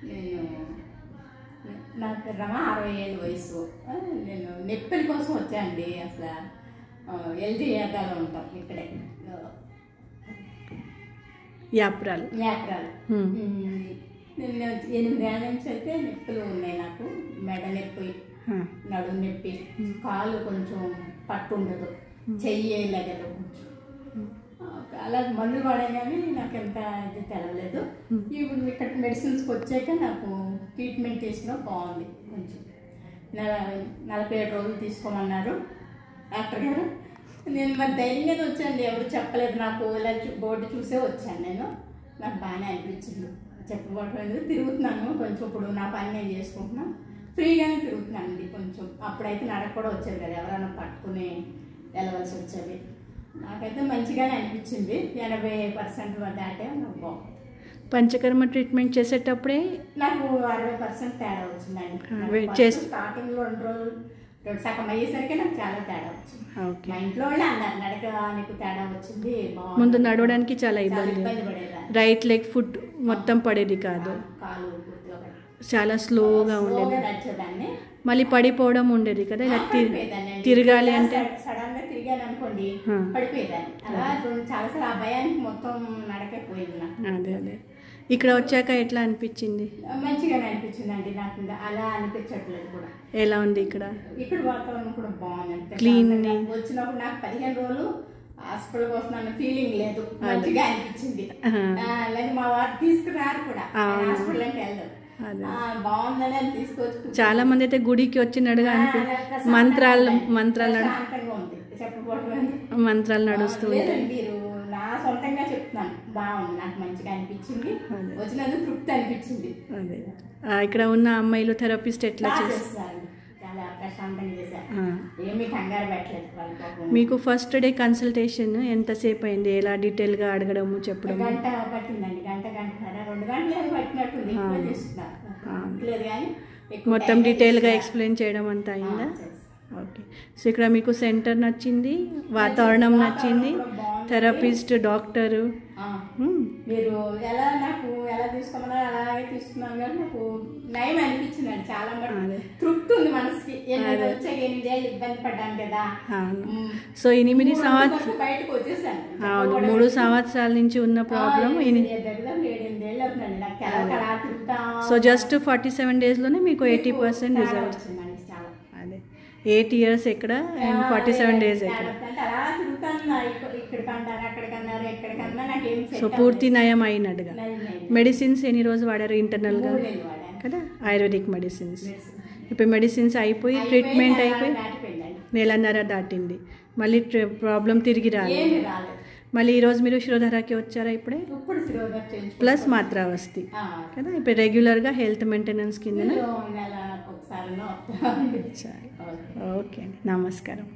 నేను నాకు రమా 60 ఏళ్ళ వయసు. నేను నొప్పుల కోసం వచ్చానండి. అసలు ఎల్జీ ఏరియాలో ఉంటాం ఇక్కడే, యాప్రాలు. నేను 8 ఏళ్ళ నుంచి అయితే నొప్పులు ఉన్నాయి నాకు. మెడ నొప్పి, నడుము నొప్పి, కాలు కొంచెం పట్టు ఉండదు, చెయ్యి లెగదు కొంచెం. అలా మందులు వాడే కానీ నాకు ఎంత ఇది తెలవలేదు. ఇప్పుడు ఇక్కడ మెడిసిన్స్కి వచ్చాక నాకు ట్రీట్మెంట్ చేసినా బాగుంది. కొంచెం 47 రోజులు తీసుకోమన్నారు డాక్టర్ గారు. నేను మరి ధైర్యంగా వచ్చాను, ఎవరు చెప్పలేదు నాకు. ఇలా బోర్డు చూసే వచ్చాను నేను. నాకు బాగానే అనిపించింది. చెప్పబోట్లేదు, తిరుగుతున్నాను కొంచెం. ఇప్పుడు నా పని నేను చేసుకుంటున్నాను, ఫ్రీగానే తిరుగుతున్నానండి కొంచెం. అప్పుడైతే నడక కూడా వచ్చేది కదా, ఎవరైనా పట్టుకుని వెళ్ళవలసి వచ్చేది. నాకైతే మంచిగానే అనిపించింది. 80% దాటే నాకు బాగుంది. పంచకర్మ ట్రీట్మెంట్ చేసేటప్పుడే నాకు 60% తేడా వచ్చిందండి. స్టార్టింగ్లో 2 రోజులు సగం అయ్యేసరికి నాకు చాలా తేడా వచ్చింది. మా ఇంట్లో వాళ్ళు అన్నారు నడక నీకు తేడా వచ్చింది. ముందు నడవడానికి చాలా ఇబ్బంది పడేది. రైట్ లెగ్ ఫుట్ మొత్తం పడేది కాదు, కాలు చాలా స్లోగా ఉండేది. నడిచేదాన్ని. మళ్ళీ పడిపోవడం ఉండేది కదా, ఇలా తిరగాలి అంటే సడన్ గా తిరిగాను అనుకోండి పడిపోయేదాన్ని. అలా చాలాసార్లు ఆ భయానికి మొత్తం నడకపోయింది నాకు. అదే ఇక్కడ వచ్చాక ఎట్లా అనిపించింది? మంచిగానే అనిపించింది అండి. నాకు అలా అనిపించట్లేదు కూడా. ఎలా ఉంది ఇక్కడ? ఇక్కడ వాతావరణం కూడా బాగుంది. క్లీన్. వచ్చినప్పుడు నాకు 15 రోజులు హాస్పిటల్కి వస్తున్నాను ఫీలింగ్ లేదు, మంచిగా అనిపించింది. లేదు మా వారు తీసుకురారు కూడా హాస్పిటల్ అంటే వెళ్దాం, బాగుందని అని తీసుకొచ్చి. చాలా మంది అయితే గుడికి వచ్చినట్టుగా మంత్రాలు నడుస్తూ మీరు నా సొంతంగా చెప్తున్నాను. బాగుంది, నాకు మంచిగా అనిపించింది. వచ్చినందుకు తృప్తి అనిపించింది. అదే ఇక్కడ ఉన్న అమ్మాయిలు థెరపిస్ట్ ఎట్లా చేస్తారు? చాలా ప్రశాంతంగా చేశారు, ఏమీ కంగారు పెట్టలేదు. మీకు ఫస్ట్ డే కన్సల్టేషన్ ఎంతసేపు అయింది? ఎలా డీటెయిల్గా అడగడము చెప్పడం? గంట పట్టిందండి. గంటన్నర 2 గంటలు పట్టినట్టుంది. లేదు కానీ మొత్తం డీటెయిల్గా ఎక్స్ప్లెయిన్ చేయడం అంతా అయిందా? ఓకే. సో ఇక్కడ మీకు సెంటర్ నచ్చింది, వాతావరణం నచ్చింది, థెరపిస్ట్, డాక్టరు. మీరు ఎలా తీసుకోమన్నా అలాగే తీసుకున్నాను కానీ నాకు నయం అనిపించిందండి. చాలా తృప్తి ఉంది మనసుకి. 8 ఏళ్ళు ఇబ్బంది పడ్డాను కదా. సో 8 సంవత్సరాలు బయటకు వచ్చేసాను. అవును, 3 సంవత్సరాల నుంచి ఉన్న ప్రాబ్లం 7-8 ఏళ్ళు అవుతుందండి నాకు. అలా తిరుగుతా. సో జస్ట్ 47 డేస్లోనే మీకు 80% రిజల్ట్. అదే 8 years ఎక్కడ, 47 days ఎక్కడ. సో పూర్తి నయం అయినట్టుగా. మెడిసిన్స్ ఎన్ని రోజులు వాడారు ఇంటర్నల్గా కదా? Ayurvedic medicines. ఇప్పుడు మెడిసిన్స్ అయిపోయి ట్రీట్మెంట్ అయిపోయి 1.5 నెల దాటింది. మళ్ళీ ప్రాబ్లం తిరిగి రాలేదు. మళ్ళీ ఈరోజు మీరు శిరోధారకి వచ్చారా? ఇప్పుడే ప్లస్ మాత్రావస్థి కదా. ఇప్పుడు రెగ్యులర్గా హెల్త్ మెయింటెనెన్స్ కింద. ఓకే అండి, నమస్కారం.